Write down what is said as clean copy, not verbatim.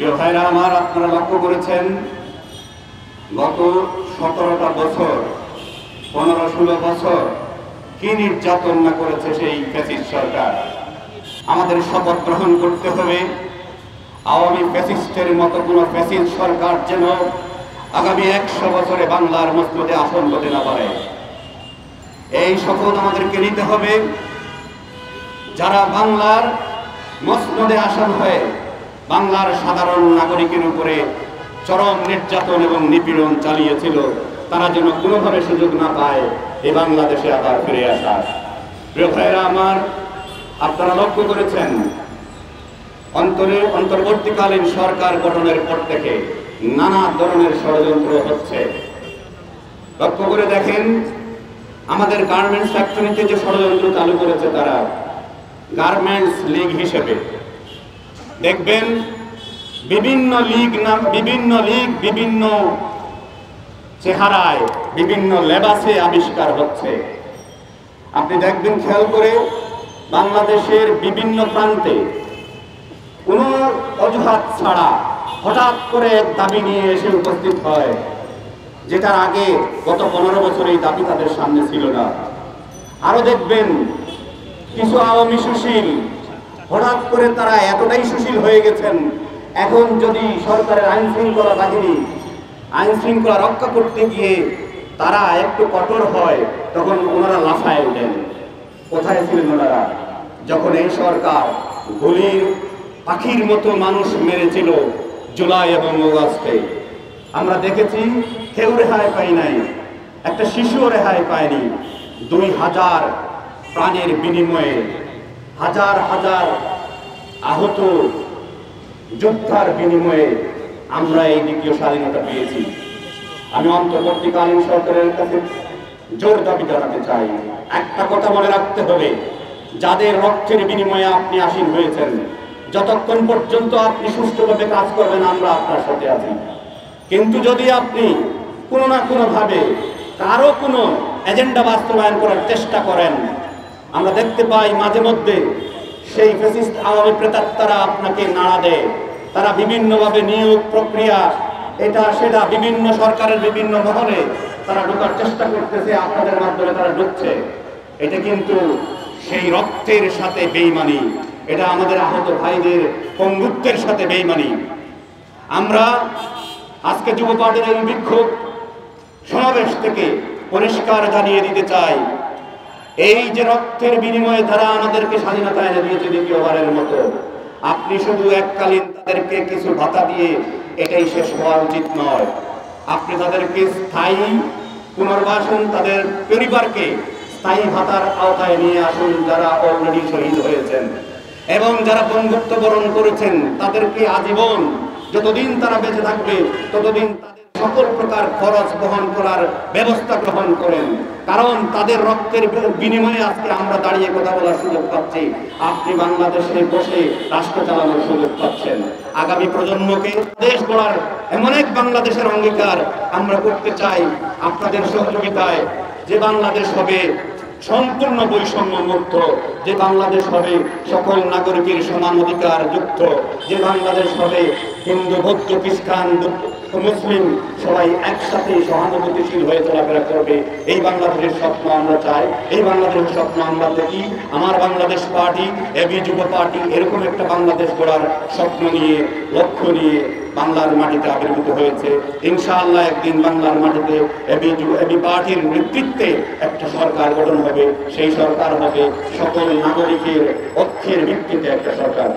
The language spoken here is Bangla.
প্রিয় ভাইরা আমার, আপনারা লক্ষ্য করেছেন গত 17টা বছর 15-16 বছর কি নির্যাতন না করেছে সেই ফ্যাসিস্ট সরকার। আমাদের শপথ গ্রহণ করতে হবে আওয়ামী ফ্যাসিস্টের মতো কোনো ফ্যাসিস্ট সরকার যেন আগামী 100 বছরে বাংলার মসনদে আসন হতে না পারে। এই শপথ আমাদেরকে নিতে হবে। যারা বাংলার মসনদে আসন হয়ে বাংলার সাধারণ নাগরিকের উপরে চরম নির্যাতন এবং নিপীড়ন চালিয়েছিল, তারা যেন কোনোভাবে সুযোগ না পায় এই বাংলাদেশে আবার ফিরে আসার। প্রিয় ভাইরা আমার, আপনারা লক্ষ্য করেছেন অন্তর্বর্তীকালীন সরকার গঠনের পর থেকে নানা ধরনের ষড়যন্ত্র হচ্ছে। লক্ষ্য করে দেখেন, আমাদের গার্মেন্টস ফ্যাক্টরিতে যে ষড়যন্ত্র চালু করেছে তারা গার্মেন্টস লীগ হিসেবে, দেখবেন বিভিন্ন লীগ বিভিন্ন চেহারায় বিভিন্ন লেবাসে আবিষ্কার হচ্ছে। আপনি দেখবেন খেয়াল করে, বাংলাদেশের বিভিন্ন প্রান্তে কোনো অজুহাত ছাড়া হঠাৎ করে দাবি নিয়ে এসে উপস্থিত হয়, যেটার আগে গত 15 বছর এই দাবি তাদের সামনে ছিল না। আরো দেখবেন কিছু আওয়ামী সুশীল, হঠাৎ করে তারা এতটাই সুশীল হয়ে গেছেন, এখন যদি সরকারের আইন শৃঙ্খলা রক্ষা করতে গিয়ে তারা একটু কঠোর হয়, তখন ওনারা লাফায় ওঠেন। কোথায় ছিলেন ওনারা যখন এই সরকার গুলির পাখির মতো মানুষ মেরেছিল জুলাই এবং অগাস্টে? আমরা দেখেছি কেউ রেহাই পাই নাই, একটা শিশুও রেহাই পায়নি। 2000 প্রাণের বিনিময়ে হাজার হাজার আহত যোদ্ধার বিনিময়ে আমরা এই দ্বিতীয় স্বাধীনতা পেয়েছি। আমি অন্তর্বর্তীকালীন সরকারের কাছে জোর দাবি জানাতে চাই, একটা কথা মনে রাখতে হবে, যাদের রক্তের বিনিময়ে আপনি আসীন হয়েছেন, যতক্ষণ পর্যন্ত আপনি সুষ্ঠুভাবে কাজ করবেন আমরা আপনার সাথে আছি। কিন্তু যদি আপনি কোনো না কোনোভাবে কারো কোনো এজেন্ডা বাস্তবায়ন করার চেষ্টা করেন, আমরা দেখতে পাই মাঝে মধ্যে সেই ফ্যাসিস্ট আওয়ামী প্রেতাত্মারা আপনাকে নাড়া দেয়। তারা বিভিন্নভাবে নিয়োগ প্রক্রিয়া এটা সেটা বিভিন্ন সরকারের বিভিন্ন মহলে তারা ঢোকার চেষ্টা করতেছে, আপনাদের মাধ্যমে তারা ঢুকছে। এটা কিন্তু সেই রক্তের সাথে বেইমানি, এটা আমাদের আহত ভাইদের পঙ্গুত্বের সাথে বেইমানি। আমরা আজকে যুব পার্টির এই বিক্ষোভ সমাবেশ থেকে পরিষ্কার জানিয়ে দিতে চাই, এই যে রক্তের বিনিময়ে তারা আমাদেরকে স্বাধীনতা এনে দিয়েছে দ্বিতীয়বারের মতো, আপনি শুধু এককালীন তাদেরকে কিছু ভাতা দিয়ে এটাই শেষ হওয়া উচিত নয়। আপনি তাদেরকে স্থায়ী পুনর্বাসন, তাদের পরিবারকে স্থায়ী ভাতার আওতায় নিয়ে আসুন, যারা অলরেডি শহীদ হয়েছেন এবং যারা বন্ধুত্ব বরণ করেছেন তাদেরকে আজীবন, যতদিন তারা বেঁচে থাকবে ততদিন সকল প্রকার খরচ বহন করার ব্যবস্থা গ্রহণ করেন। কারণ তাদের রক্তের বিনিময়ে আজকে আমরা দাঁড়িয়ে কথা বলার সুযোগ পাচ্ছি, আপনি বাংলাদেশে বসে রাষ্ট্র চালানোর সুযোগ পাচ্ছেন। আগামী প্রজন্মকে দেশ গড়ার এমন এক বাংলাদেশের অঙ্গীকার আমরা করতে চাই আপনাদের সহযোগিতায়, যে বাংলাদেশ হবে সম্পূর্ণ বৈষম্য মুক্ত, যে বাংলাদেশ হবে সকল নাগরিকের সমান অধিকার যুক্ত, যে বাংলাদেশ হবে হিন্দু বৌদ্ধ খ্রিস্টান মুসলিম সবাই একসাথে সহানুভূতিশীল হয়ে চলাফেরা করবে। এই বাংলাদেশের স্বপ্ন আমরা চাই, এই বাংলাদেশের স্বপ্ন আমরা দেখি। আমার বাংলাদেশ পার্টি, এবি যুব পার্টি এরকম একটা বাংলাদেশ গড়ার স্বপ্ন নিয়ে, লক্ষ্য নিয়ে বাংলার মাটিতে আবির্ভূত হয়েছে। ইনশাআল্লাহ একদিন বাংলার মাটিতে এবি পার্টির নেতৃত্বে একটা সরকার গঠন হবে। সেই সরকার হবে সকল নাগরিকের ঐক্যের ভিত্তিতে একটা সরকার।